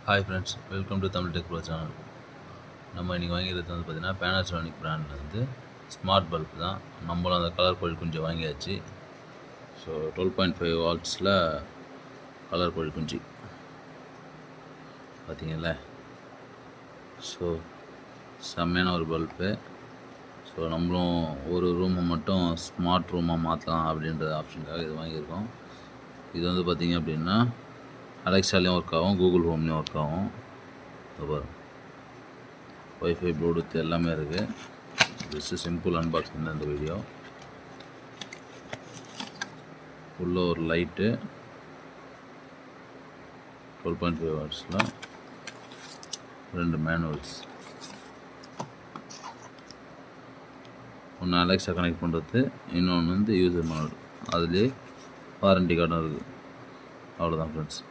Hi friends, welcome to Tamil tech bro channel. நம்ம இன்றைக்கி வாங்கிறது வந்து பார்த்திங்கன்னா பேனாசோனிக் பிராண்டில் வந்து ஸ்மார்ட் பல்ப் தான். நம்மளும் அந்த கலர் கோழி குஞ்சு வாங்கியாச்சு. ஸோ 12.5 வாட்ஸில் கலர் கோழி குஞ்சு பார்த்திங்கல்ல. ஸோ செம்மையான ஒரு பல்பு. ஸோ நம்மளும் ஒரு ரூமை மட்டும் ஸ்மார்ட் ரூமாக மாற்றலாம் அப்படின்ற ஆப்ஷனுக்காக இது வாங்கியிருக்கோம். இது வந்து பார்த்திங்க அப்படின்னா அலெக்ஸாலையும் ஒர்க் ஆகும், கூகுள் ஹோம்லேயும் ஒர்க் ஆகும். வைஃபை, ப்ளூடூத் எல்லாமே இருக்குது. ஜஸ்ட்டு சிம்பிள் அன்பாக்சிங் தான் இந்த வீடியோ. உள்ள ஒரு லைட்டு 12.5 வாட்ஸில் 2 மேனுவல்ஸ். ஒன்று அலெக்ஸா கனெக்ட் பண்ணுறது, இன்னொன்று வந்து யூசர் மேனுவல். அதுலேயே வாரண்டி கார்டும் இருக்குது. அவ்வளோதான் ஃப்ரெண்ட்ஸ்.